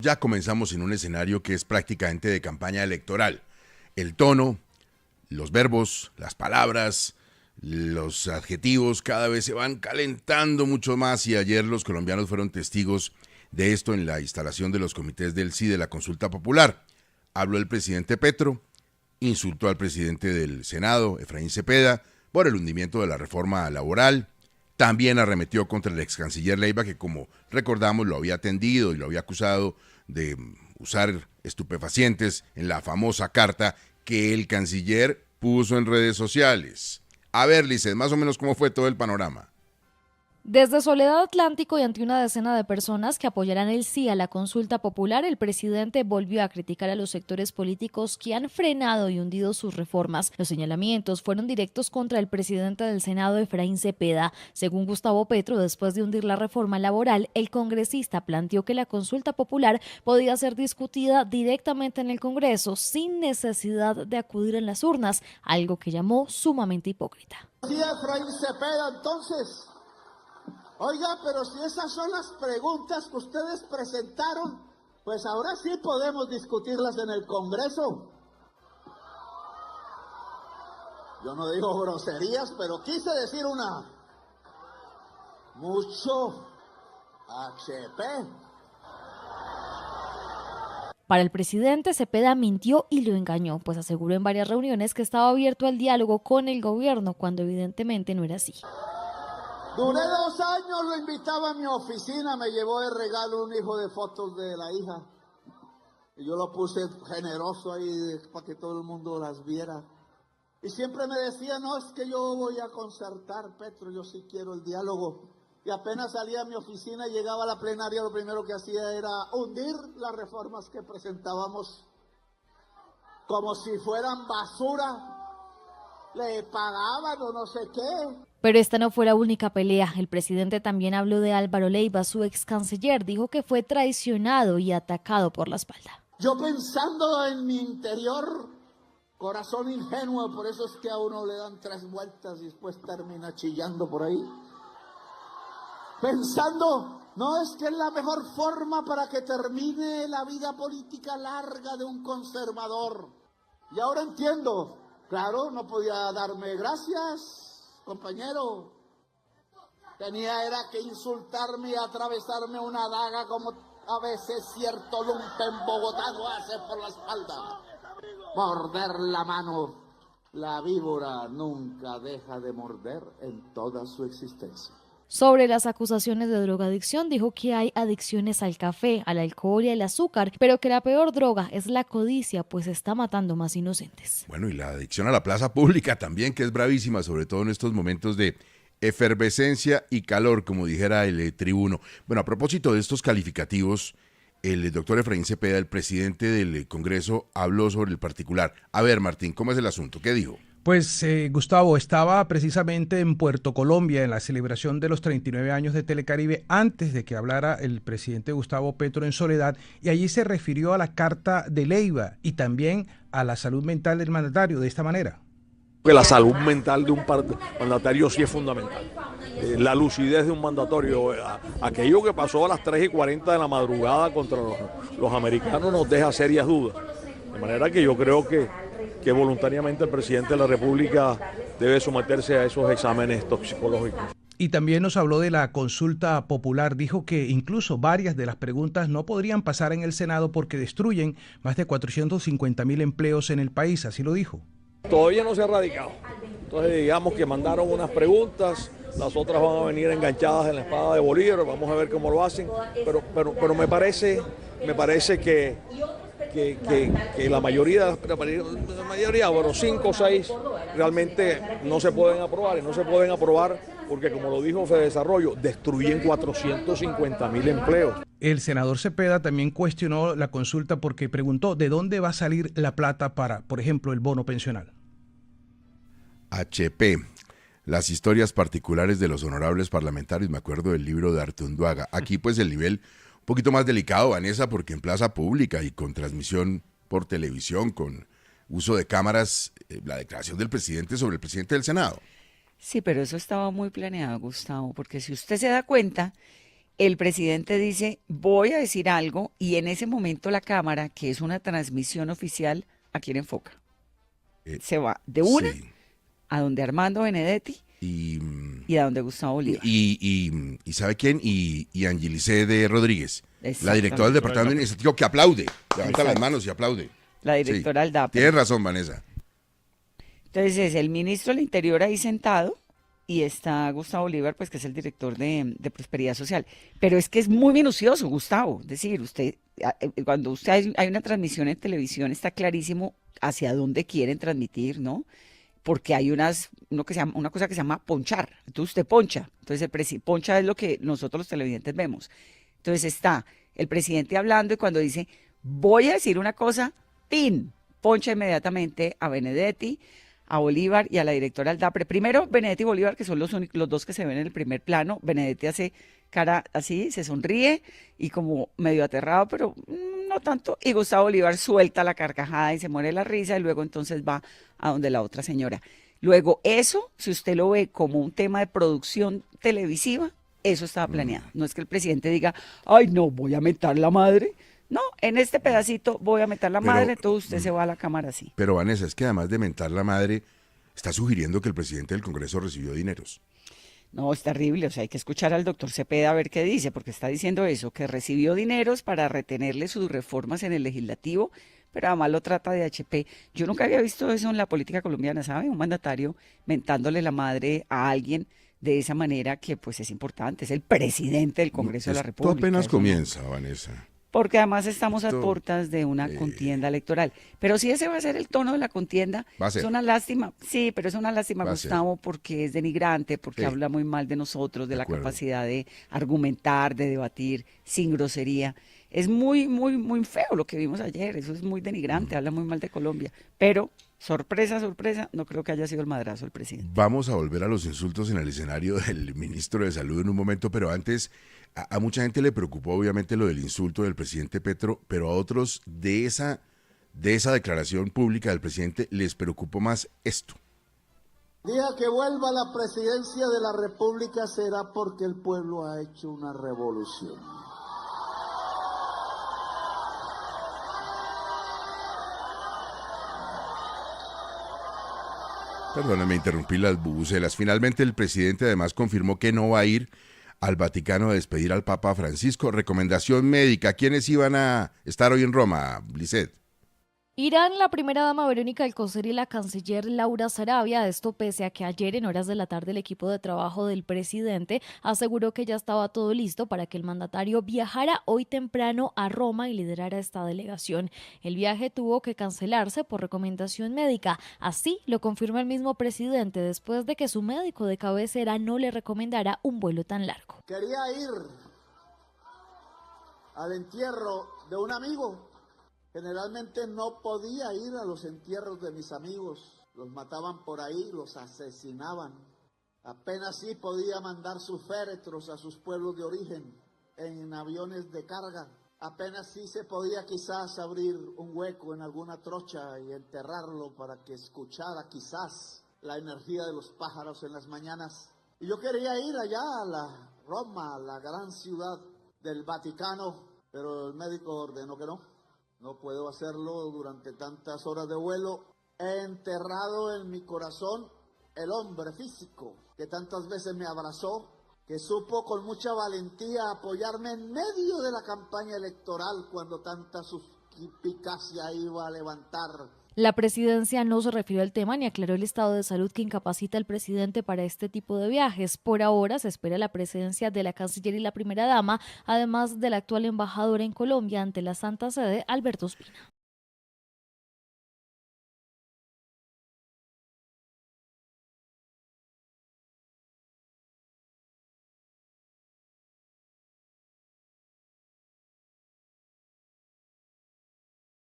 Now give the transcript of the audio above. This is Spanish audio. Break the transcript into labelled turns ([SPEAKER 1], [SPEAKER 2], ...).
[SPEAKER 1] Ya comenzamos en un escenario que es prácticamente de campaña electoral. El tono, los verbos, las palabras, los adjetivos cada vez se van calentando mucho más y ayer los colombianos fueron testigos de esto en la instalación de los comités del sí de la consulta popular. Habló el presidente Petro, insultó al presidente del Senado, Efraín Cepeda, por el hundimiento de la reforma laboral. También arremetió contra el ex canciller Leiva, que como recordamos lo había atendido y lo había acusado de usar estupefacientes en la famosa carta que el canciller puso en redes sociales. A ver, Lizeth, más o menos cómo fue todo el panorama.
[SPEAKER 2] Desde Soledad Atlántico y ante una decena de personas que apoyarán el sí a la consulta popular, el presidente volvió a criticar a los sectores políticos que han frenado y hundido sus reformas. Los señalamientos fueron directos contra el presidente del Senado, Efraín Cepeda. Según Gustavo Petro, después de hundir la reforma laboral, el congresista planteó que la consulta popular podía ser discutida directamente en el Congreso sin necesidad de acudir a las urnas, algo que llamó sumamente hipócrita.
[SPEAKER 3] Sí, Efraín Cepeda, entonces. Oiga, pero si esas son las preguntas que ustedes presentaron, pues ahora sí podemos discutirlas en el Congreso. Yo no digo groserías, pero quise decir una. Mucho HP.
[SPEAKER 2] Para el presidente, Cepeda mintió y lo engañó, pues aseguró en varias reuniones que estaba abierto al diálogo con el gobierno, cuando evidentemente no era así.
[SPEAKER 3] Duré 2 años, lo invitaba a mi oficina, me llevó de regalo un hijo de fotos de la hija. Y yo lo puse generoso ahí para que todo el mundo las viera. Y siempre me decía, no, es que yo voy a concertar, Petro, yo sí quiero el diálogo. Y apenas salía a mi oficina y llegaba a la plenaria, lo primero que hacía era hundir las reformas que presentábamos como si fueran basura. Le pagaban o no sé qué.
[SPEAKER 2] Pero esta no fue la única pelea. El presidente también habló de Álvaro Leiva, su ex canciller. Dijo que fue traicionado y atacado por la espalda.
[SPEAKER 3] Yo pensando en mi interior, corazón ingenuo, por eso es que a uno le dan 3 vueltas y después termina chillando por ahí. Pensando, no es que es la mejor forma para que termine la vida política larga de un conservador. Y ahora entiendo, claro, no podía darme gracias, compañero. Era que insultarme y atravesarme una daga como a veces cierto lumpen bogotano hace por la espalda. Morder la mano. La víbora nunca deja de morder en toda su existencia.
[SPEAKER 2] Sobre las acusaciones de drogadicción, dijo que hay adicciones al café, al alcohol y al azúcar, pero que la peor droga es la codicia, pues está matando más inocentes.
[SPEAKER 1] Bueno, y la adicción a la plaza pública también, que es bravísima, sobre todo en estos momentos de efervescencia y calor, como dijera el tribuno. Bueno, a propósito de estos calificativos, el doctor Efraín Cepeda, el presidente del Congreso, habló sobre el particular. A ver, Martín, ¿cómo es el asunto? ¿Qué dijo?
[SPEAKER 4] Pues Gustavo, estaba precisamente en Puerto Colombia en la celebración de los 39 años de Telecaribe antes de que hablara el presidente Gustavo Petro en Soledad, y allí se refirió a la carta de Leiva y también a la salud mental del mandatario de esta manera.
[SPEAKER 5] Que la salud mental de un mandatario sí es fundamental. La lucidez de un mandatario, aquello que pasó a las 3:40 de la madrugada contra los americanos nos deja serias dudas. De manera que yo creo que voluntariamente el presidente de la República debe someterse a esos exámenes toxicológicos.
[SPEAKER 4] Y también nos habló de la consulta popular. Dijo que incluso varias de las preguntas no podrían pasar en el Senado porque destruyen más de 450.000 empleos en el país, así lo dijo.
[SPEAKER 5] Todavía no se ha radicado. Entonces digamos que mandaron unas preguntas, las otras van a venir enganchadas en la espada de Bolívar, vamos a ver cómo lo hacen, pero me parece que la mayoría, bueno, 5 o 6 realmente no se pueden aprobar, y no se pueden aprobar porque, como lo dijo Fedesarrollo, destruyen 450.000 empleos.
[SPEAKER 4] El senador Cepeda también cuestionó la consulta porque preguntó de dónde va a salir la plata para, por ejemplo, el bono pensional.
[SPEAKER 1] HP, las historias particulares de los honorables parlamentarios, me acuerdo del libro de Artunduaga. Aquí pues el nivel un poquito más delicado, Vanessa, porque en plaza pública y con transmisión por televisión, con uso de cámaras, la declaración del presidente sobre el presidente del Senado.
[SPEAKER 6] Sí, pero eso estaba muy planeado, Gustavo, porque si usted se da cuenta, el presidente dice, voy a decir algo, y en ese momento la cámara, que es una transmisión oficial, ¿a quién enfoca? Se va de una
[SPEAKER 1] Sí.
[SPEAKER 6] a donde Armando Benedetti
[SPEAKER 1] Y,
[SPEAKER 6] y a donde Gustavo Bolívar.
[SPEAKER 1] y ¿sabe quién? Y Angelicé de Rodríguez, la
[SPEAKER 6] Exactamente.
[SPEAKER 1] directora del Departamento Administrativo, que aplaude, levanta las
[SPEAKER 6] Exacto.
[SPEAKER 1] manos y aplaude.
[SPEAKER 6] La directora del DAPRE.
[SPEAKER 1] Tienes razón, Vanessa.
[SPEAKER 6] Entonces es el ministro del Interior ahí sentado y está Gustavo Bolívar, pues que es el director de Prosperidad Social. Pero es que es muy minucioso, Gustavo. Es decir, cuando usted hay una transmisión en televisión, está clarísimo hacia dónde quieren transmitir, ¿no? Porque hay una cosa que se llama ponchar. Entonces usted poncha. Entonces poncha es lo que nosotros los televidentes vemos. Entonces está el presidente hablando y cuando dice, voy a decir una cosa, ¡pin! Poncha inmediatamente a Benedetti, a Bolívar y a la directora del DAPRE. Primero Benedetti y Bolívar, que son los dos que se ven en el primer plano. Benedetti hace cara así, se sonríe y como medio aterrado, pero no tanto. Y Gustavo Bolívar suelta la carcajada y se muere la risa y luego entonces va a donde la otra señora. Luego eso, si usted lo ve como un tema de producción televisiva, eso estaba planeado. No es que el presidente diga, ay no, voy a meter la madre. No, en este pedacito voy a meter la madre, entonces usted se va a la cámara así.
[SPEAKER 1] Pero Vanessa, es que además de mentar la madre, está sugiriendo que el presidente del Congreso recibió dineros.
[SPEAKER 6] No, es terrible, o sea, hay que escuchar al doctor Cepeda a ver qué dice, porque está diciendo eso, que recibió dineros para retenerle sus reformas en el legislativo, pero además lo trata de HP. Yo nunca había visto eso en la política colombiana, ¿sabe? Un mandatario mentándole la madre a alguien de esa manera que pues es importante, es el presidente del Congreso de la República.
[SPEAKER 1] Esto apenas
[SPEAKER 6] eso no.
[SPEAKER 1] comienza, Vanessa.
[SPEAKER 6] Porque además estamos a
[SPEAKER 1] Esto,
[SPEAKER 6] puertas de una contienda electoral. Pero si ese va a ser el tono de la contienda,
[SPEAKER 1] Va a ser.
[SPEAKER 6] es una lástima, sí, pero es una lástima,
[SPEAKER 1] Va a ser.
[SPEAKER 6] Gustavo, porque es denigrante, porque
[SPEAKER 1] Sí.
[SPEAKER 6] habla muy mal de nosotros, de
[SPEAKER 1] De
[SPEAKER 6] la
[SPEAKER 1] acuerdo.
[SPEAKER 6] capacidad de argumentar, de debatir sin grosería. Es muy, muy, muy feo lo que vimos ayer, eso es muy denigrante, habla muy mal de Colombia. Pero, sorpresa, sorpresa, no creo que haya sido el madrazo el presidente.
[SPEAKER 1] Vamos a volver a los insultos en el escenario del ministro de Salud en un momento, pero antes a mucha gente le preocupó obviamente lo del insulto del presidente Petro, pero a otros de esa declaración pública del presidente les preocupó más esto.
[SPEAKER 3] El día que vuelva a la presidencia de la República será porque el pueblo ha hecho una revolución.
[SPEAKER 1] Perdóname, interrumpí las bubucelas. Finalmente el presidente además confirmó que no va a ir al Vaticano a despedir al Papa Francisco. Recomendación médica. ¿Quiénes iban a estar hoy en Roma, Lisset?
[SPEAKER 2] Irán, la primera dama Verónica Alcocer y la canciller Laura Sarabia, esto pese a que ayer en horas de la tarde el equipo de trabajo del presidente aseguró que ya estaba todo listo para que el mandatario viajara hoy temprano a Roma y liderara esta delegación. El viaje tuvo que cancelarse por recomendación médica, así lo confirma el mismo presidente después de que su médico de cabecera no le recomendara un vuelo tan largo.
[SPEAKER 3] Quería ir al entierro de un amigo. Generalmente no podía ir a los entierros de mis amigos, los mataban por ahí, los asesinaban. Apenas sí podía mandar sus féretros a sus pueblos de origen en aviones de carga. Apenas sí se podía quizás abrir un hueco en alguna trocha y enterrarlo para que escuchara quizás la energía de los pájaros en las mañanas. Y yo quería ir allá a la Roma, a la gran ciudad del Vaticano, pero el médico ordenó que no. No puedo hacerlo durante tantas horas de vuelo. He enterrado en mi corazón el hombre físico que tantas veces me abrazó, que supo con mucha valentía apoyarme en medio de la campaña electoral cuando tanta suspicacia iba a levantar.
[SPEAKER 2] La presidencia no se refirió al tema ni aclaró el estado de salud que incapacita al presidente para este tipo de viajes. Por ahora se espera la presencia de la canciller y la primera dama, además del actual embajador en Colombia ante la Santa Sede, Alberto Ospina.